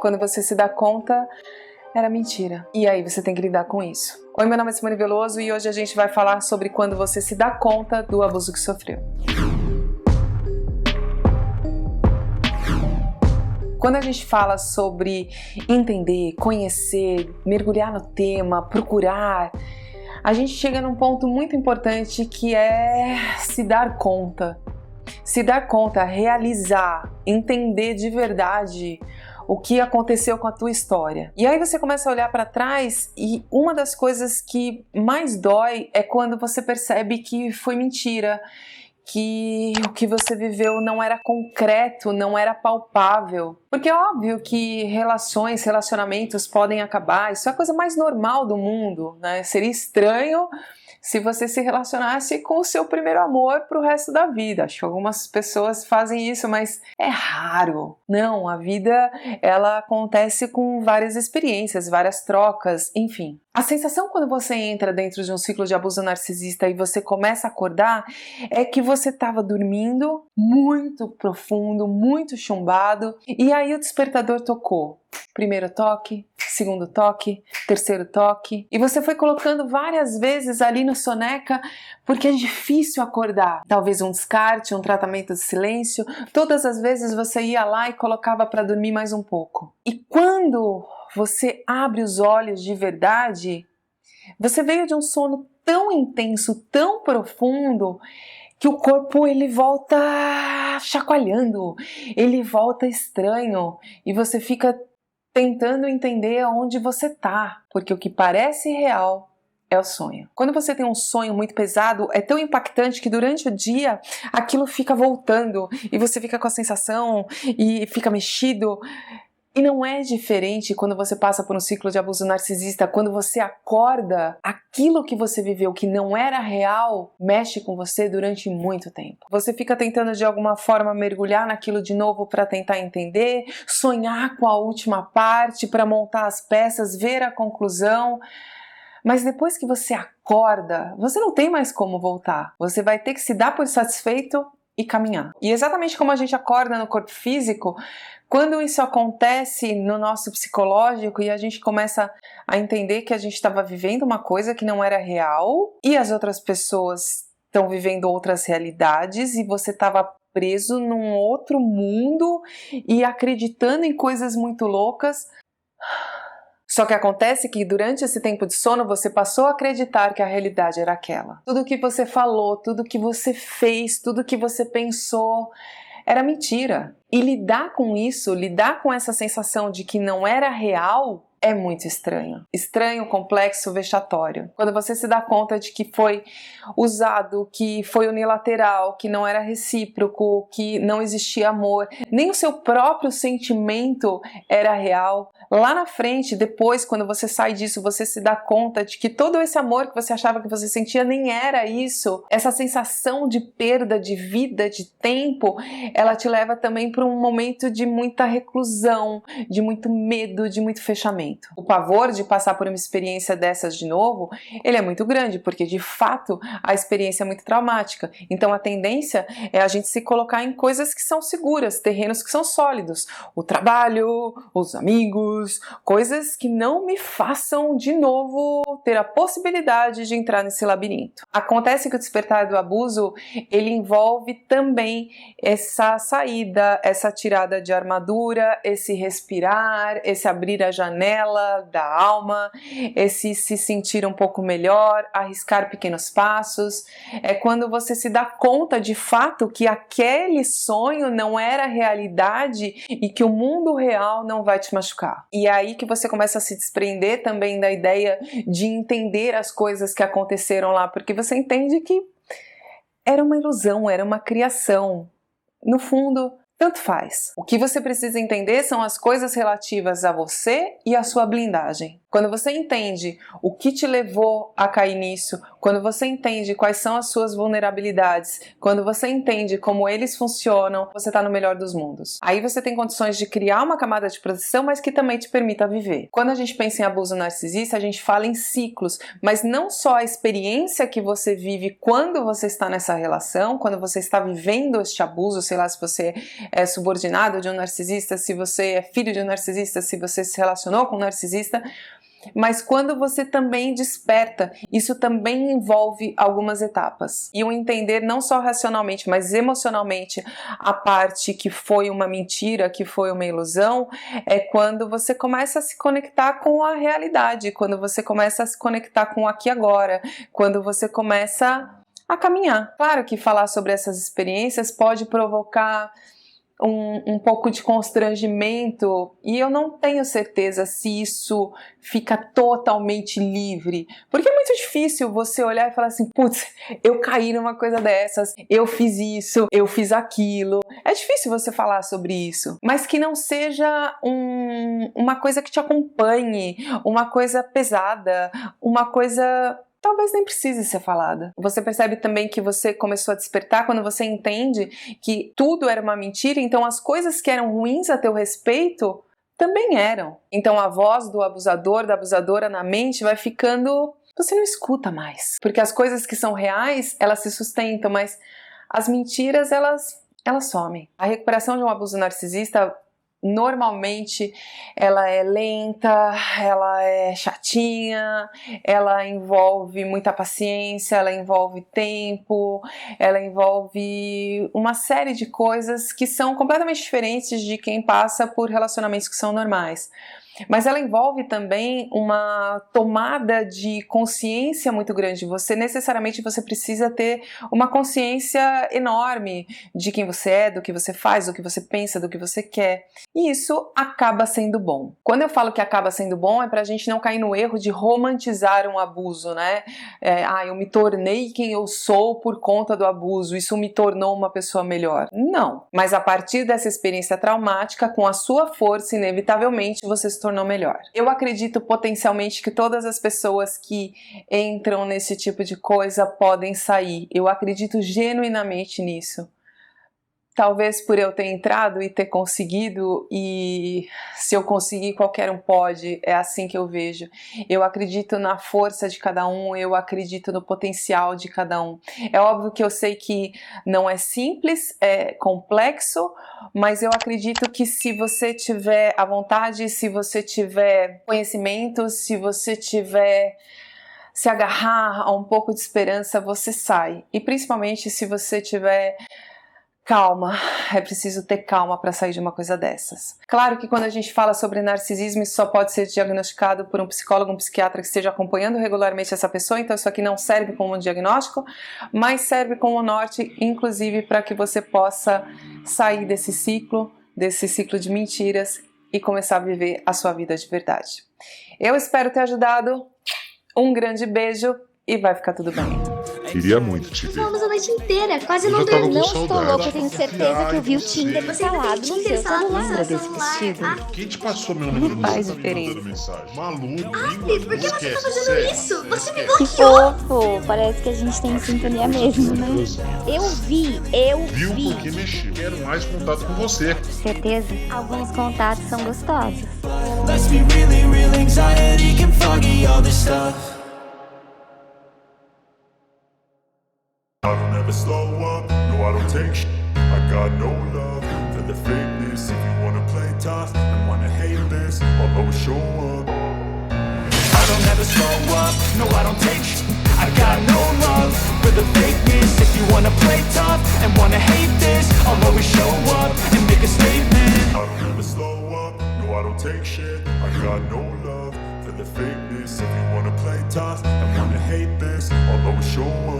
quando você se dá conta, era mentira. E aí você tem que lidar com isso. Oi, meu nome é Simone Veloso e hoje a gente vai falar sobre quando você se dá conta do abuso que sofreu. Quando a gente fala sobre entender, conhecer, mergulhar no tema, procurar, a gente chega num ponto muito importante que é se dar conta. Se dar conta, realizar, entender de verdade o que aconteceu com a tua história. E aí você começa a olhar para trás e uma das coisas que mais dói é quando você percebe que foi mentira, que o que você viveu não era concreto, não era palpável. Porque é óbvio que relacionamentos podem acabar, isso é a coisa mais normal do mundo, né? Seria estranho se você se relacionasse com o seu primeiro amor pro resto da vida. Acho que algumas pessoas fazem isso, mas é raro. Não, a vida, ela acontece com várias experiências, várias trocas, enfim. A sensação quando você entra dentro de um ciclo de abuso narcisista e você começa a acordar é que você estava dormindo muito profundo, muito chumbado, e aí o despertador tocou. Primeiro toque, segundo toque, terceiro toque, e você foi colocando várias vezes ali no soneca porque é difícil acordar. Talvez um descarte, um tratamento de silêncio, todas as vezes você ia lá e colocava para dormir mais um pouco. E quando você abre os olhos de verdade, você veio de um sono tão intenso, tão profundo, que o corpo ele volta chacoalhando, ele volta estranho e você fica tentando entender onde você tá, porque o que parece real é o sonho. Quando você tem um sonho muito pesado, é tão impactante que durante o dia aquilo fica voltando e você fica com a sensação e fica mexido. E não é diferente quando você passa por um ciclo de abuso narcisista, quando você acorda, aquilo que você viveu que não era real, mexe com você durante muito tempo. Você fica tentando de alguma forma mergulhar naquilo de novo para tentar entender, sonhar com a última parte, para montar as peças, ver a conclusão. Mas depois que você acorda, você não tem mais como voltar. Você vai ter que se dar por satisfeito e caminhar. E exatamente como a gente acorda no corpo físico, quando isso acontece no nosso psicológico e a gente começa a entender que a gente estava vivendo uma coisa que não era real e as outras pessoas estão vivendo outras realidades e você estava preso num outro mundo e acreditando em coisas muito loucas. Só que acontece que durante esse tempo de sono você passou a acreditar que a realidade era aquela. Tudo que você falou, tudo que você fez, tudo que você pensou era mentira. E lidar com isso, lidar com essa sensação de que não era real, é muito estranho. Estranho, complexo, vexatório. Quando você se dá conta de que foi usado, que foi unilateral, que não era recíproco, que não existia amor, nem o seu próprio sentimento era real. Lá na frente, depois, quando você sai disso, você se dá conta de que todo esse amor que você achava que você sentia nem era isso. Essa sensação de perda de vida, de tempo, ela te leva também para um momento de muita reclusão, de muito medo, de muito fechamento. O pavor de passar por uma experiência dessas de novo, ele é muito grande, porque de fato a experiência é muito traumática. Então a tendência é a gente se colocar em coisas que são seguras, terrenos que são sólidos. O trabalho, os amigos, coisas que não me façam de novo ter a possibilidade de entrar nesse labirinto. Acontece que o despertar do abuso, ele envolve também essa saída, essa tirada de armadura, esse respirar, esse abrir a janela da alma, esse se sentir um pouco melhor, arriscar pequenos passos. É quando você se dá conta de fato que aquele sonho não era realidade e que o mundo real não vai te machucar. E é aí que você começa a se desprender também da ideia de entender as coisas que aconteceram lá, porque você entende que era uma ilusão, era uma criação. No fundo, tanto faz. O que você precisa entender são as coisas relativas a você e a sua blindagem. Quando você entende o que te levou a cair nisso, quando você entende quais são as suas vulnerabilidades, quando você entende como eles funcionam, você está no melhor dos mundos. Aí você tem condições de criar uma camada de proteção, mas que também te permita viver. Quando a gente pensa em abuso narcisista, a gente fala em ciclos, mas não só a experiência que você vive quando você está nessa relação, quando você está vivendo este abuso, sei lá, se você é subordinado de um narcisista, se você é filho de um narcisista, se você se relacionou com um narcisista, mas quando você também desperta, isso também envolve algumas etapas. E o entender não só racionalmente, mas emocionalmente a parte que foi uma mentira, que foi uma ilusão, é quando você começa a se conectar com a realidade, quando você começa a se conectar com o aqui e agora, quando você começa a caminhar. Claro que falar sobre essas experiências pode provocar um pouco de constrangimento, e eu não tenho certeza se isso fica totalmente livre, porque é muito difícil você olhar e falar assim, putz, eu caí numa coisa dessas, eu fiz isso, eu fiz aquilo. É difícil você falar sobre isso, mas que não seja uma coisa que te acompanhe, uma coisa pesada, uma coisa talvez nem precise ser falada. Você percebe também que você começou a despertar quando você entende que tudo era uma mentira, então as coisas que eram ruins a teu respeito também eram. Então a voz do abusador, da abusadora na mente vai ficando... Você não escuta mais. Porque as coisas que são reais, elas se sustentam, mas as mentiras, elas somem. A recuperação de um abuso narcisista... Normalmente ela é lenta, ela é chatinha, ela envolve muita paciência, ela envolve tempo, ela envolve uma série de coisas que são completamente diferentes de quem passa por relacionamentos que são normais. Mas ela envolve também uma tomada de consciência muito grande. Necessariamente você precisa ter uma consciência enorme de quem você é, do que você faz, do que você pensa, do que você quer. E isso acaba sendo bom. Quando eu falo que acaba sendo bom, é pra gente não cair no erro de romantizar um abuso, né? Eu me tornei quem eu sou por conta do abuso, isso me tornou uma pessoa melhor. Não. Mas a partir dessa experiência traumática, com a sua força, inevitavelmente você se tornou melhor. Eu acredito potencialmente que todas as pessoas que entram nesse tipo de coisa podem sair. Eu acredito genuinamente nisso. Talvez por eu ter entrado e ter conseguido, e se eu conseguir, qualquer um pode, é assim que eu vejo. Eu acredito na força de cada um, eu acredito no potencial de cada um. É óbvio que eu sei que não é simples, é complexo, mas eu acredito que se você tiver a vontade, se você tiver conhecimento, se você tiver... se agarrar a um pouco de esperança, você sai. E principalmente se você tiver... calma, é preciso ter calma para sair de uma coisa dessas. Claro que quando a gente fala sobre narcisismo, isso só pode ser diagnosticado por um psicólogo, um psiquiatra que esteja acompanhando regularmente essa pessoa, então isso aqui não serve como um diagnóstico, mas serve como norte, inclusive para que você possa sair desse ciclo de mentiras e começar a viver a sua vida de verdade. Eu espero ter ajudado, um grande beijo e vai ficar tudo bem. Queria muito te ver. Falamos a noite inteira, quase não dormi. Não estou louca, eu tenho certeza que eu vi o Tinder instalado no seu celular. Lembra desse vestido? Quem te passou meu número? Não faz diferença. Maluco, Por que você tá fazendo isso? Você me Que bloqueou. fofo! Parece que a gente tem sintonia mesmo, né? Eu vi. Viu porque mexeu. Quero mais contato com você. Certeza? Alguns contatos são gostosos. Let's be real anxiety can foggy all this stuff. I don't ever slow up, no I don't take shit. I got no love for the fakeness. If you wanna play tough and wanna hate this, I'll always show up. I don't ever slow up, no I don't take shit. I got no love for the fakeness. If you wanna play tough and wanna hate this, I'll always show up and make a statement. I don't ever slow up, no I don't take shit. I got no love for the fakeness. If you wanna play tough and wanna hate this, I'll always show up.